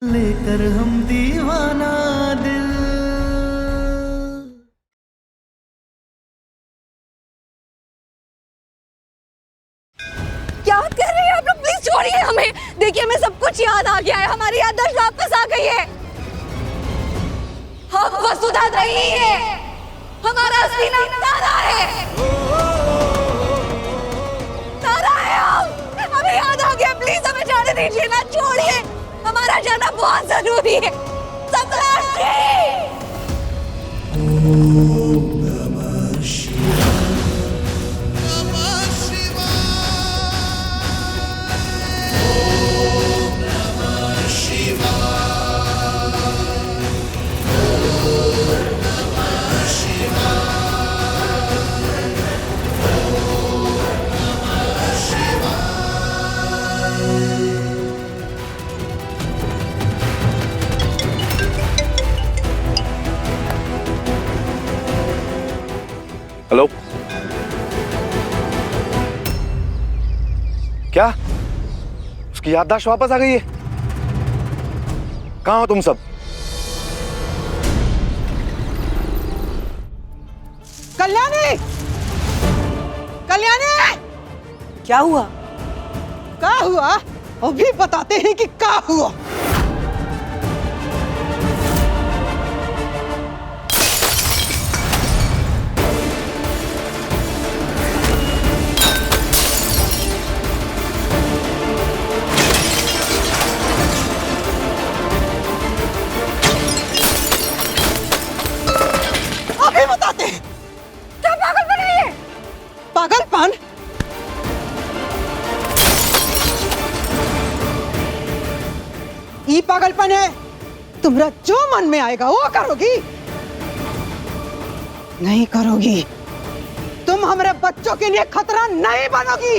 लेकर हम दीवाना दिल। क्या कर रहे हैं आप लोग? प्लीज छोड़िए हमें। देखिए हमें सब कुछ याद आ गया है, हमारी याददाश्त वापस आ गई है। हम वसुधा नहीं है, हमारा असली नाम तारा है। तारा है हम, हमें याद आ गया। प्लीज हमें जाने दीजिए ना, छोड़िए। हमारा जाना बहुत जरूरी है। सम्राट जी! हेलो, क्या उसकी याददाश्त वापस आ गई है? कहाँ हो तुम सब? कल्याणी! कल्याणी! क्या हुआ? क्या हुआ? अभी बताते हैं कि क्या हुआ। अभी बताते हैं। क्या पागलपन है ये? पागलपन? ये पागलपन है। तुम्हारा जो मन में आएगा वो करोगी, नहीं करोगी तुम हमारे बच्चों के लिए खतरा नहीं बनोगी।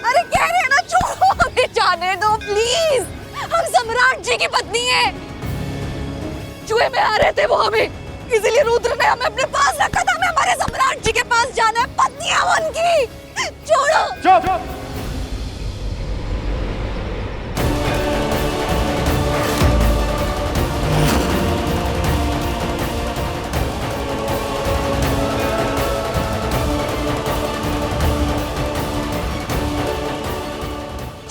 अरे कह रहे हैं ना, छोड़ो हमें जाने दो प्लीज। हम सम्राट जी की पत्नी है। जुए में आ रहे थे वो हमें, इसीलिए रुद्र ने हमें अपने पास रखा था। हमें हमारे सम्राट जी के पास जाना है, पत्नी है वो उनकी। छोड़ो। चुप!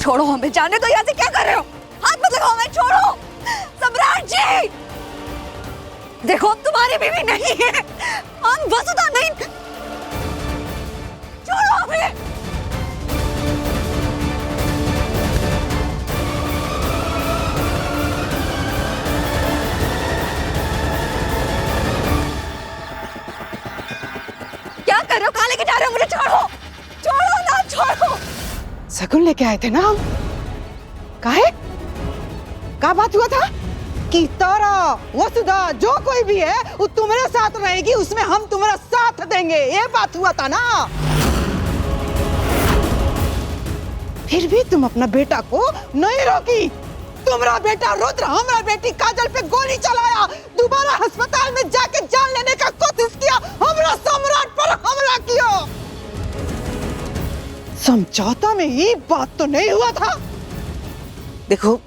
छोड़ो हमें जाने दो। यहाँ से क्या कर रहे हो? हाथ मत लगाओ, हमें छोड़ो। सम्राट जी देखो, हम तुम्हारी बीवी नहीं है, हम वसुधा नहीं। छोड़ो हमें। क्या कर रहे हो? कहाँ लेके जा रहे हो मुझे? छोड़ो, छोड़ो ना, छोड़ो। सगुन लेके आए थे ना हम। काहे? क्या बात हुआ था कि तारा वसुधा जो कोई भी है वो तुम्हारे साथ रहेगी, उसमें हम तुम्हारा साथ देंगे, ये बात हुआ था ना। फिर भी तुम अपना बेटा को नहीं रोकी। तुम्हारा बेटा रुद्र हमारा बेटी काजल पे गोली चलाया, दोबारा अस्पताल में जाके जान लेने का कोशिश किया, हमारा सम्राट पर हमला किया। समझौता में ये बात तो नहीं हुआ था। देखो,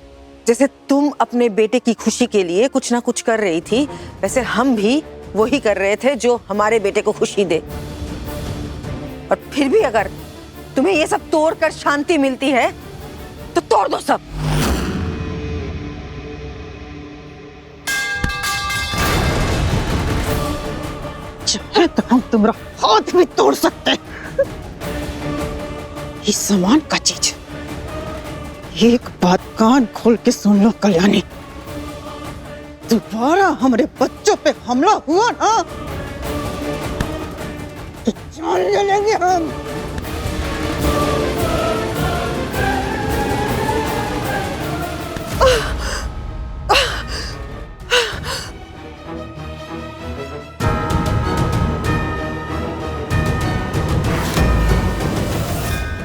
जैसे तुम अपने बेटे की खुशी के लिए कुछ ना कुछ कर रही थी, वैसे हम भी वही कर रहे थे जो हमारे बेटे को खुशी दे। और फिर भी अगर तुम्हें ये सब तोड़कर शांति मिलती है तो तोड़ दो सब। चाहे तो हम तुम्हारा हाथ भी तोड़ सकते हैं। ये सामान का चीज। एक बात कान खोल के सुन लो कल्याणी, दोबारा हमारे बच्चों पे हमला हुआ ना तो जान ले लेंगे हम।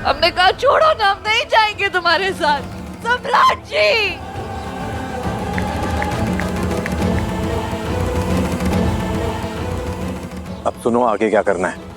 हमने कहा छोड़ो ना, हम नहीं जाएंगे तुम्हारे साथ। सम्राट जी अब सुनो आगे क्या करना है।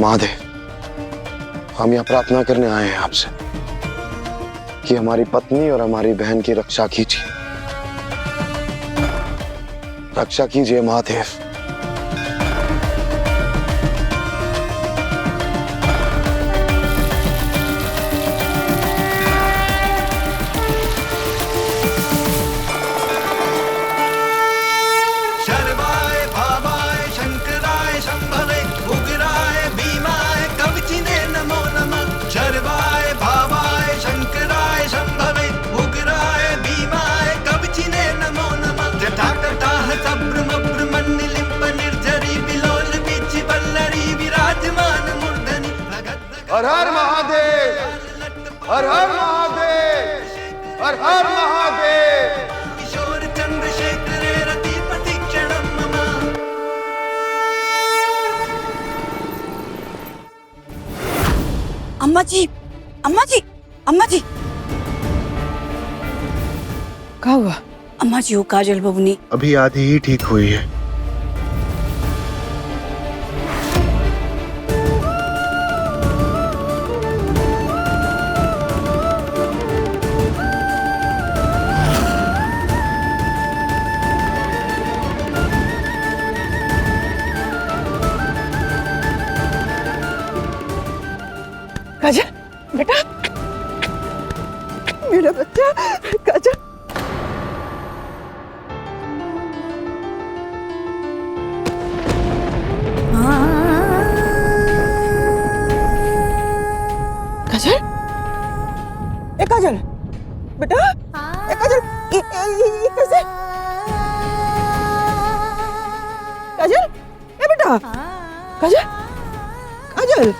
महादेव, हम यहाँ प्रार्थना करने आए हैं आपसे कि हमारी पत्नी और हमारी बहन की रक्षा कीजिए, रक्षा कीजिए महादेव। शर्वाय भावाय शंकराय शंभवे उग्राय भीमाय कवचिने नमो नमः। शर्वाय भावाय शंकराय शंभवे उग्राय भीमाय कवचिने नमो नमः। जटाकटाह सभ्रमभ्रमण्यलिम्ब निर्झरी विलोल बीच वल्लरी विराजमान मूर्धनि। हर हर महादेव, हर हर महादेव, हर हर महादेव। किशोर चंद्रशेखरे रतिपति क्षणं मम। अम्मा जी, अम्मा जी, अम्मा जी, क्या हुआ? अम्मा जी, वो काजल बबुनी अभी आधी ही ठीक हुई है। काजल बेटा, मेरा बच्चा काजल। काजल, ए काजल बेटा, ए काजल, ये कैसे? काजल, ए बेटा, काजल, काजल,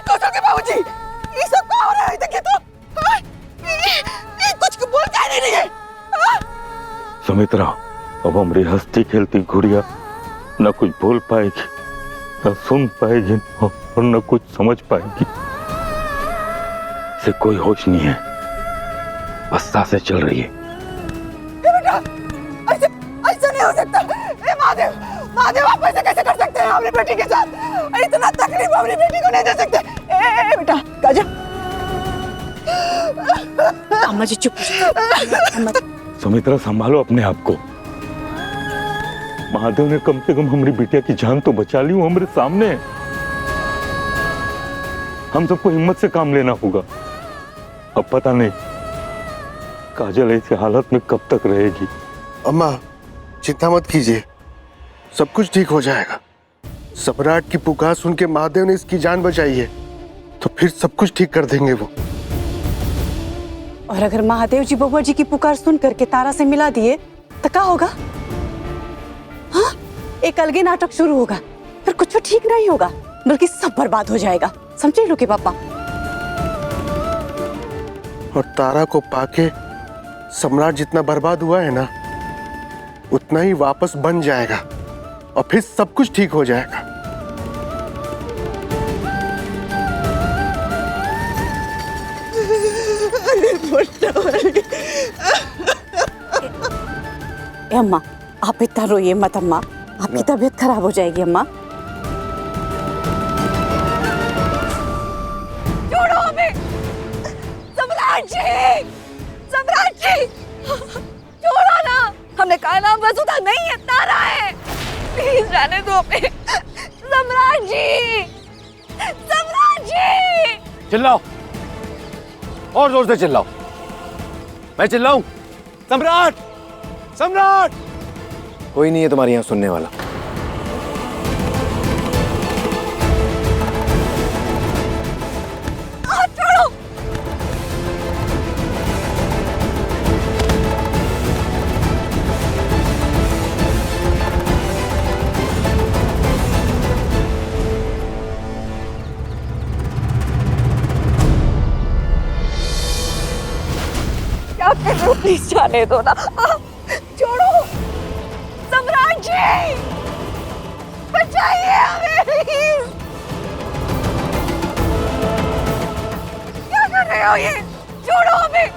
काजल के बाबूजी, ये सब क्या हो रहा है? देखिए तो, हाँ? ये कुछ बोल क्या नहीं रही है? हाँ? सुमित्रा, अब हमारी हंसती खेलती गुड़िया न कुछ बोल पाएगी, न सुन पाएगी और न कुछ समझ पाएगी। इसे कोई होश नहीं है, बस सांसें चल रही है। बेटा, ऐसे ऐसे नहीं हो सकता। ए महादेव, महादेव, आप ऐसे कैसे कर सकते हैं अपनी बेटी के साथ? इतना तकलीफ अपनी बेटी को नहीं दे सकते। ए बेटा, काजल। अम्मा जी चुप हो जाओ। अम्मा जी, सुमित्रा, संभालो अपने आप को। महादेव ने कम से कम हमारी बिटिया की जान तो बचा ली, वो हमारे सामने है। हम सबको हिम्मत से काम लेना होगा। अब पता नहीं काजल ऐसी हालत में कब तक रहेगी। अम्मा, चिंता मत कीजिए, सब कुछ ठीक हो जाएगा। सम्राट की पुकार सुन के महादेव ने इसकी जान बचाई है, तो फिर सब कुछ ठीक कर देंगे वो। और अगर महादेव जी बबुआ जी की पुकार सुन करके तारा से मिला दिए तो क्या होगा? हाँ, एक अलगे नाटक शुरू होगा, फिर कुछ ठीक नहीं होगा, बल्कि सब बर्बाद हो जाएगा। समझे लो के पापा? और तारा को पाके सम्राट जितना बर्बाद हुआ है ना, उतना ही वापस बन जाएगा और फिर सब कुछ ठीक हो जाएगा। ए अम्मा, आप इतना रोइए मत अम्मा, आपकी तबीयत खराब हो जाएगी अम्मा। छोड़ो हमें, सम्राट जी, सम्राट जी, छोड़ो ना। हमने कहा नाम वसुधा नहीं है, तारा है। प्लीज जाने दो हमें। सम्राट जी, सम्राट जी। चिल्लाओ, और जोर से चिल्लाओ। मैं चिल्लाऊं? सम्राट, सम्राट! कोई नहीं है तुम्हारे यहां सुनने वाला। छोड़ो। क्या कर रहे हो? प्लीज जाने दो ना। छोड़ो। सम्राट जी, बचाइए हमें प्लीज। क्या कर रहे हो ये? छोड़ो हमें।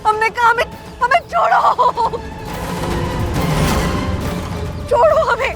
हमने कहा हमें छोड़ो। छोड़ो हमें।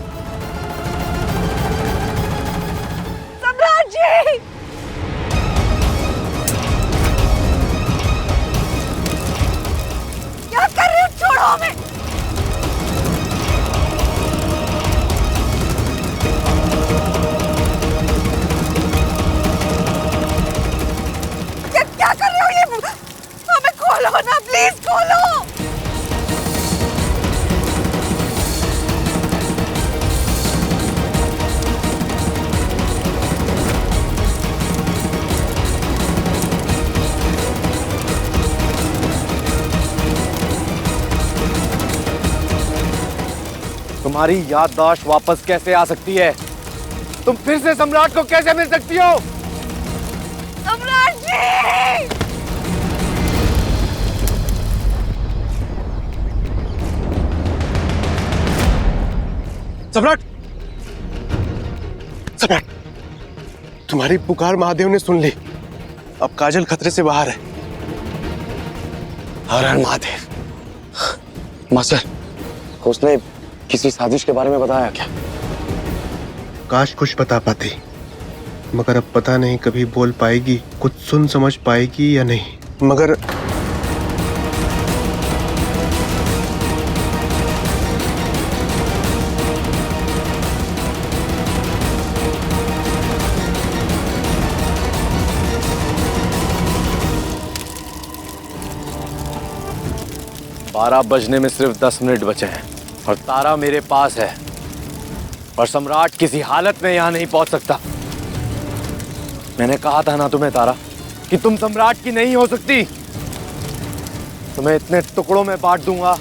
तुम्हारी याददाश्त वापस कैसे आ सकती है? तुम फिर से सम्राट को कैसे मिल सकती हो? सम्राट जी! सम्राट, सम्राट, तुम्हारी पुकार महादेव ने सुन ली। अब काजल खतरे से बाहर है। हर हर महादेव। मास्टर, उसने किसी साजिश के बारे में बताया क्या? काश कुछ बता पाती, मगर अब पता नहीं कभी बोल पाएगी, कुछ सुन समझ पाएगी या नहीं। मगर बारह बजने में सिर्फ 10 मिनट बचे हैं और तारा मेरे पास है और सम्राट किसी हालत में यहां नहीं पहुंच सकता। मैंने कहा था ना तुम्हें तारा कि तुम सम्राट की नहीं हो सकती। तुम्हें इतने टुकड़ों में बांट दूंगा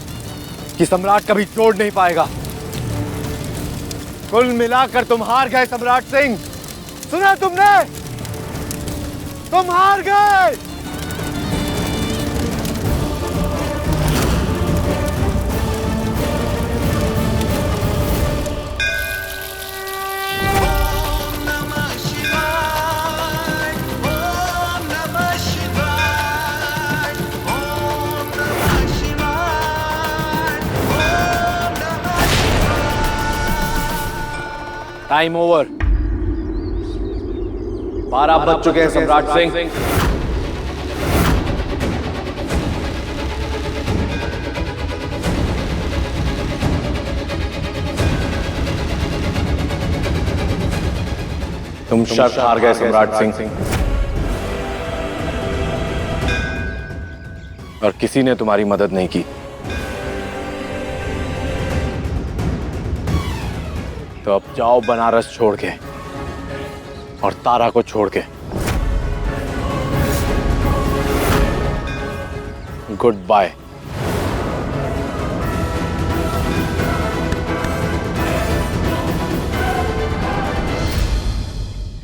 कि सम्राट कभी छोड़ नहीं पाएगा। कुल मिलाकर तुम हार गए सम्राट सिंह। सुना तुमने? तुम हार गए। Time over. 12 बज चुके हैं सम्राट सिंह। तुम शर्त हार गए सम्राट सिंह और किसी ने तुम्हारी मदद नहीं की। तो अब जाओ बनारस छोड़ के और तारा को छोड़ के। Good bye.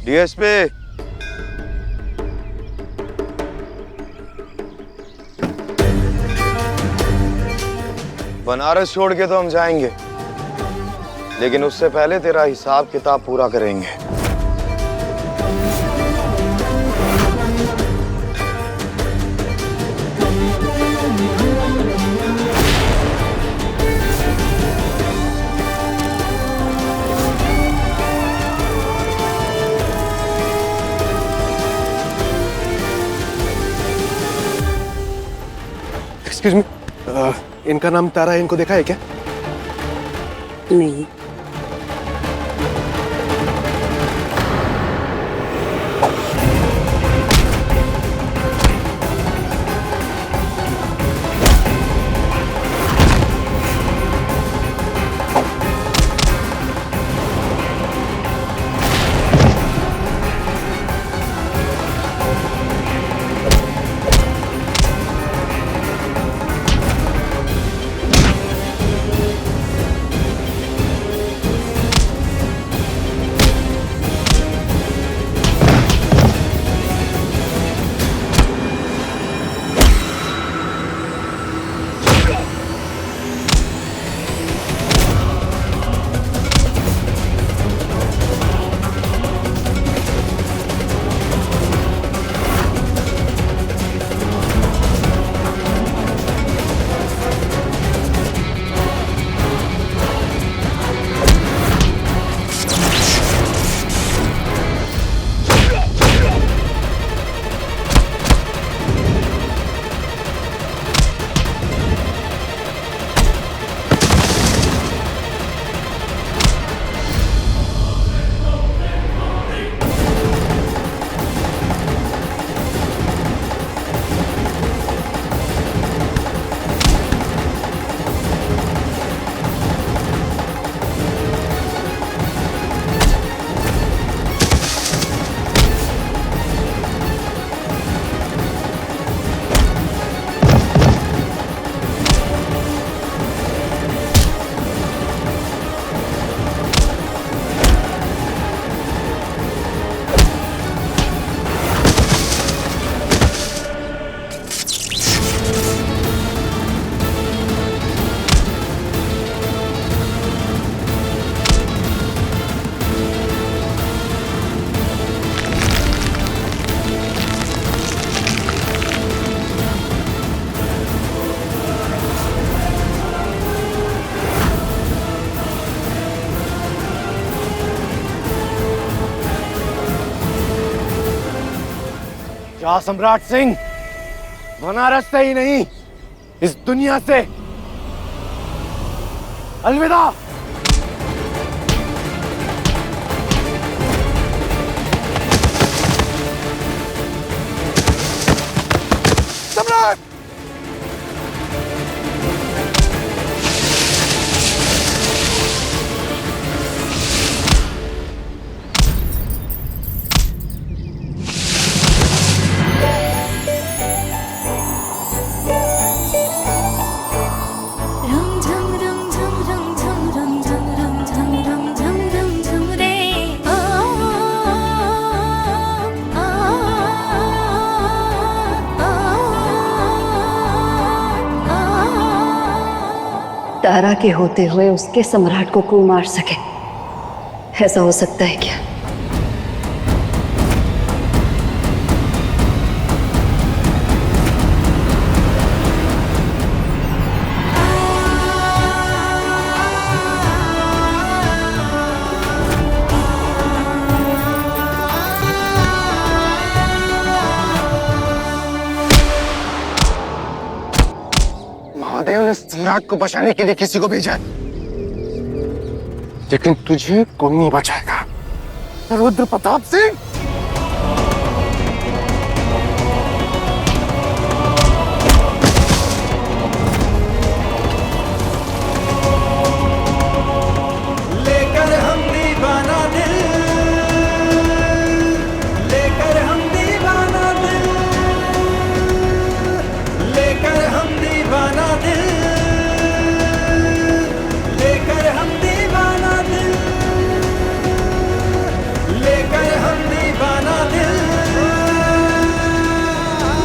डीएसपी, बनारस छोड़ के तो हम जाएंगे, लेकिन उससे पहले तेरा हिसाब किताब पूरा करेंगे। एक्सक्यूज मी, इनका नाम तारा है, इनको देखा है क्या? नहीं। शाह सम्राट सिंह, बनारस से ही नहीं, इस दुनिया से अलविदा। सम्राट! तारा के होते हुए उसके सम्राट को कोई मार सके, ऐसा हो सकता है क्या? महादेव ने सम्राट को बचाने के लिए किसी को भेजा है, लेकिन तुझे कोई नहीं बचाएगा। रुद्र प्रताप सिंह! लेकर हम दीवाना दिल, लेकर हम दीवाना दिल, लेकर हम दीवाना दिल, लेकर हम दीवाना दिल, लेकर हम दीवाना दिल,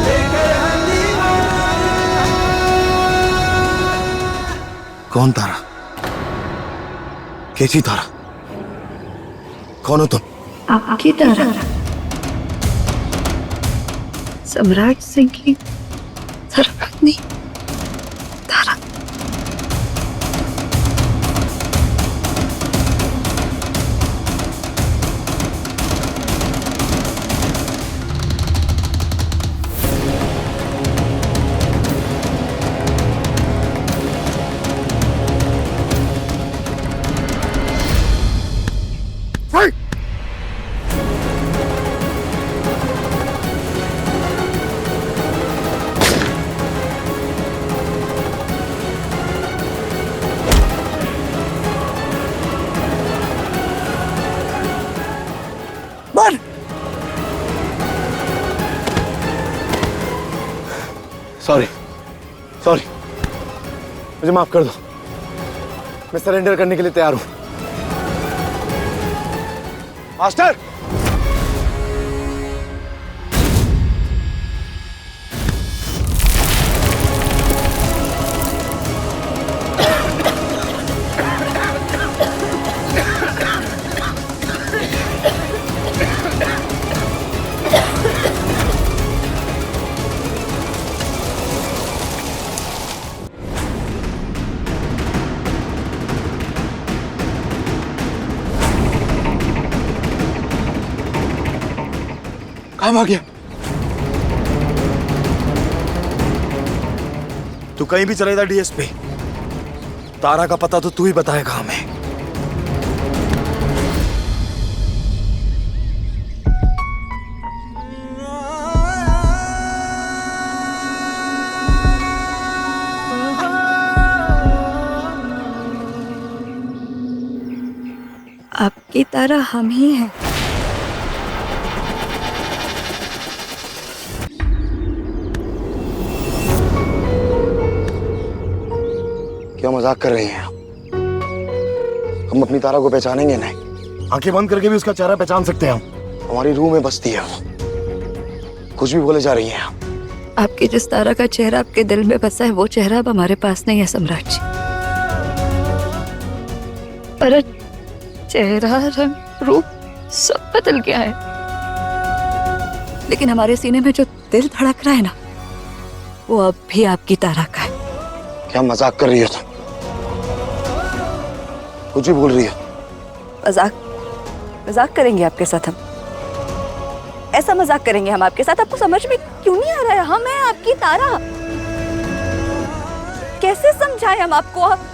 लेकर हम दीवाना दिल। कौन तारा? कैसी तारा? कौन हो तुम? आपकी तारा, सम्राट सिंह की धर्मपत्नी तारा। सॉरी, सॉरी, मुझे माफ कर दो। मैं सरेंडर करने के लिए तैयार हूं। मास्टर! कहाँ भाग गया? तू कहीं भी चलेगा डीएसपी, तारा का पता तो तू ही बताएगा हमें। आपकी तारा हम ही हैं। क्या मजाक कर रही हैं आप? हम अपनी तारा को पहचानेंगे नहीं। आंखें बंद करके भी उसका चेहरा पहचान सकते हैं हम। हमारी रूह में बसती है वो। कुछ भी बोले जा रही हैं आप। आपकी जिस तारा का चेहरा आपके दिल में बसा है, वो चेहरा अब हमारे पास नहीं है सम्राट जी। पर चेहरा, रंग, रूप सब बदल गया है, लेकिन हमारे सीने में जो दिल धड़क रहा है ना, वो अब भी आपकी तारा का है। क्या मजाक कर रही हो तुम? कुछ भी बोल रही है। मजाक करेंगे आपके साथ हम? ऐसा मजाक करेंगे हम आपके साथ? आपको समझ में क्यों नहीं आ रहा है? हम हैं आपकी तारा, कैसे समझाएं हम आपको?